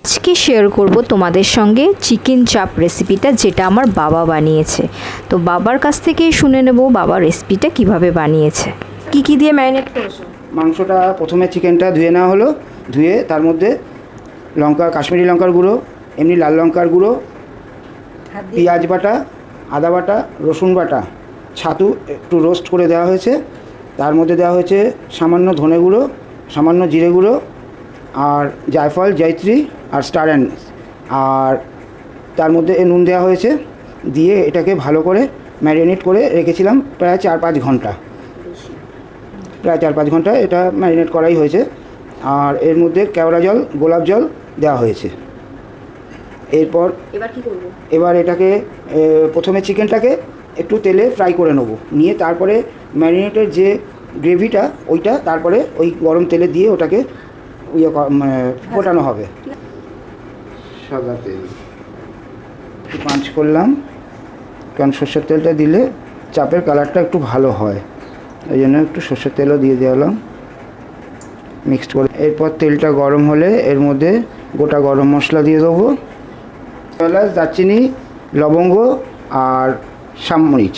আজকে শেয়ার করব তোমাদের সঙ্গে চিকেন চাপ রেসিপিটা, যেটা আমার বাবা বানিয়েছে। তো বাবার কাছ থেকেই শুনে নেব বাবা রেসিপিটা কিভাবে বানিয়েছে। কি কি দিয়ে ম্যারিনেট করেছো? মাংসটা প্রথমে চিকেনটা ধুয়ে নেওয়া হলো, ধুয়ে তার মধ্যে লঙ্কা, কাশ্মীরি লঙ্কার গুঁড়ো, এমনি লাল লঙ্কার গুঁড়ো, পেঁয়াজ বাটা, আদা বাটা, রসুন বাটা, ছাতু একটু রোস্ট করে দেওয়া হয়েছে। তার মধ্যে দেওয়া হয়েছে সামান্য ধনে গুঁড়ো, সামান্য জিরে গুঁড়ো, আর জায়ফল, জয়ত্রী আর স্টার অ্যানিস, আর তার মধ্যে নুন দেওয়া হয়েছে। দিয়ে এটাকে ভালো করে ম্যারিনেট করে রেখেছিলাম প্রায় 4-5 ঘন্টা। প্রায় 4-5 ঘন্টা এটা ম্যারিনেট করাই হয়েছে। আর এর মধ্যে কেওড়া জল, গোলাপ জল দেওয়া হয়েছে। এরপর এবার কি করব? এবার এটাকে প্রথমে চিকেনটাকে একটু তেলে ফ্রাই করে নেব, নিয়ে তারপরে ম্যারিনেটের যে গ্রেভিটা ওইটা তারপরে ওই গরম তেলে দিয়ে ওটাকে ফোটানো হবে। সাদা তেল একটু পাঁচ করলাম, কারণ সর্ষের তেলটা দিলে চাপের কালারটা একটু ভালো হয়, ওই জন্য একটু সর্ষের তেলও দিয়ে দিলাম মিক্সড করে। এরপর তেলটা গরম হলে এর মধ্যে গোটা গরম মশলা দিয়ে দেবো, এলাচ, দারচিনি, লবঙ্গ আর সামরিচ।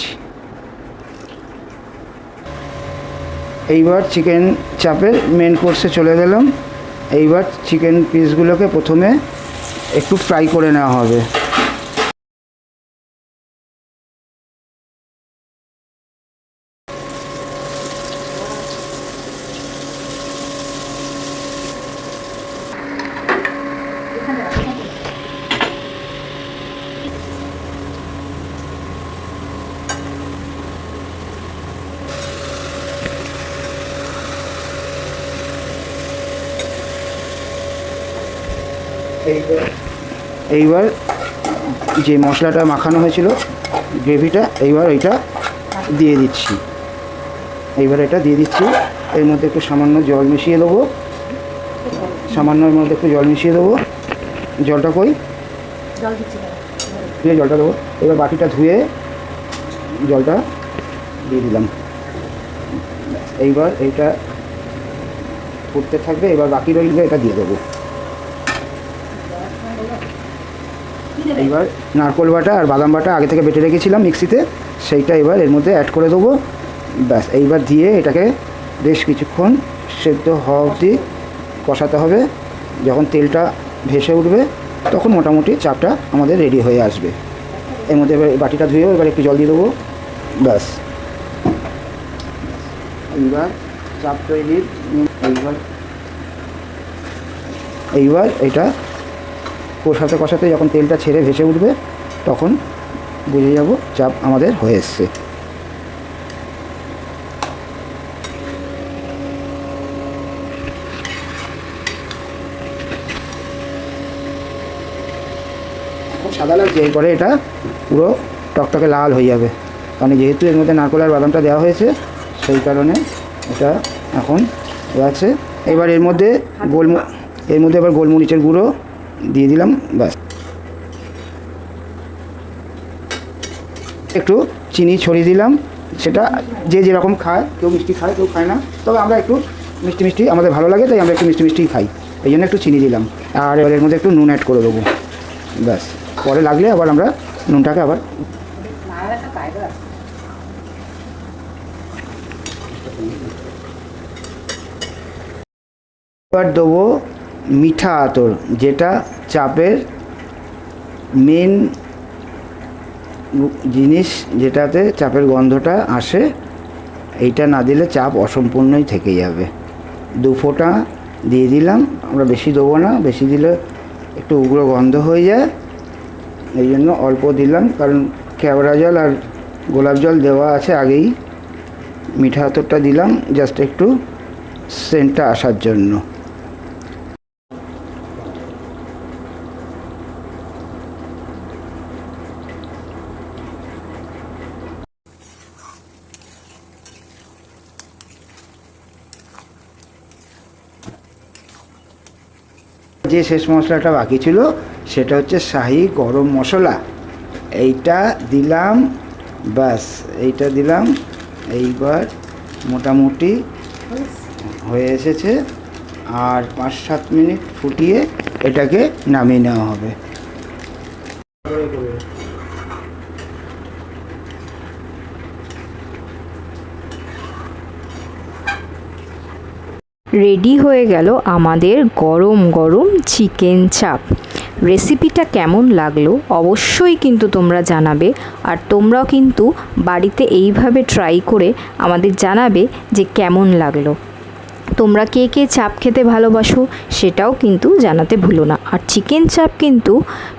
এইবার চিকেন চাপের মেন কোর্সে চলে গেলাম। এইবার চিকেন পিসগুলোকে প্রথমে একটু ফ্রাই করে নেওয়া হবে। এইবার যে মশলাটা মাখানো হয়েছিল গ্রেভিটা, এইবার এটা দিয়ে দিচ্ছি। এর মধ্যে একটু সামান্য জল মিশিয়ে দেবো, এর মধ্যে একটু জল মিশিয়ে দেবো। জলটা কই? ধুয়ে জলটা দেবো। এবার বাটিটা ধুয়ে জলটা দিয়ে দিলাম। এইবার এইটা ফুটতে থাকবে, এবার বাকি রইলে এটা দিয়ে দেবো। এইবার নারকেল বাটা আর বাদাম বাটা আগে থেকে বেটে রেখেছিলাম মিক্সিতে, সেইটা এবার এর মধ্যে অ্যাড করে দেবো। ব্যাস, এইবার দিয়ে এটাকে বেশ কিছুক্ষণ সেদ্ধ হওয়া অবধি কষাতে হবে। যখন তেলটা ভেসে উঠবে তখন মোটামুটি চাপটা আমাদের রেডি হয়ে আসবে। এর মধ্যে এবার বাটিটা ধুয়েও এবার একটু জল দিয়ে দেবো। ব্যাস, এইবার চাপ তৈরির এইবার এটা কষাতে কষাতে যখন তেলটা ছেড়ে ভেসে উঠবে তখন বুঝে যাব চাপ আমাদের হয়ে এসছে। খুব সাদা লাগছে, এরপরে এটা পুরো টকটকে লাল হয়ে যাবে, কারণ যেহেতু এর মধ্যে নারকেল আর বাদামটা দেওয়া হয়েছে সেই কারণে এটা এখন আছে। এবার এর মধ্যে এবার গোলমরিচের গুঁড়ো দিয়ে দিলাম। ব্যাস, একটু চিনি ছড়িয়ে দিলাম। সেটা যে যেরকম খায়, কেউ মিষ্টি খায় কেউ খায় না, তবে আমরা একটু মিষ্টি আমাদের ভালো লাগে, তাই আমরা একটু মিষ্টি খাই, এই জন্য একটু চিনি দিলাম। আর এবার এর মধ্যে একটু নুন অ্যাড করে দেবো। ব্যাস, পরে লাগলে আবার আমরা নুনটাকে আবার এবার দেবো মিঠা আতর, যেটা চাপের মেন জিনিস, যেটাতে চাপের গন্ধটা আসে। এইটা না দিলে চাপ অসম্পূর্ণই থেকে যাবে। 2 ফোঁটা দিয়ে দিলাম, আমরা বেশি দেবো না, বেশি দিলে একটু উগ্র গন্ধ হয়ে যায়, এই জন্য অল্প দিলাম, কারণ কেওড়া জল আর গোলাপ জল দেওয়া আছে আগেই। মিঠা আতরটা দিলাম জাস্ট একটু সেন্টটা আসার জন্য। যে শেষ মশলাটা বাকি ছিল সেটা হচ্ছে শাহি গরম মশলা, এইটা দিলাম। ব্যাস, এইটা দিলাম। এইবার মোটামুটি হয়ে এসেছে, আর 5-7 মিনিট ফুটিয়ে এটাকে নামিয়ে নেওয়া হবে। রেডি হয়ে গেল আমাদের গরম গরম চিকেন চাপ। রেসিপিটা কেমন লাগলো অবশ্যই কিন্তু তোমরা জানাবে, আর তোমরাও কিন্তু বাড়িতে এইভাবে ট্রাই করে আমাদের জানাবে যে কেমন লাগলো। তোমরা কে কে চাপ খেতে ভালোবাসো সেটাও কিন্তু জানাতে ভুলো না। আর চিকেন চাপ কিন্তু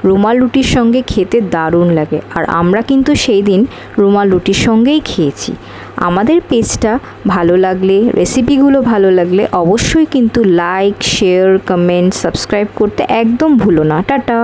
রুমাল রুটির সঙ্গে খেতে দারুণ লাগে, আর আমরা কিন্তু সেই দিন রুমাল রুটির সঙ্গেই খেয়েছি। আমাদের পেজটা ভালো লাগলে, রেসিপিগুলো ভালো লাগলে অবশ্যই কিন্তু লাইক, শেয়ার, কমেন্ট, সাবস্ক্রাইব করতে একদম ভুলো না। টাটা।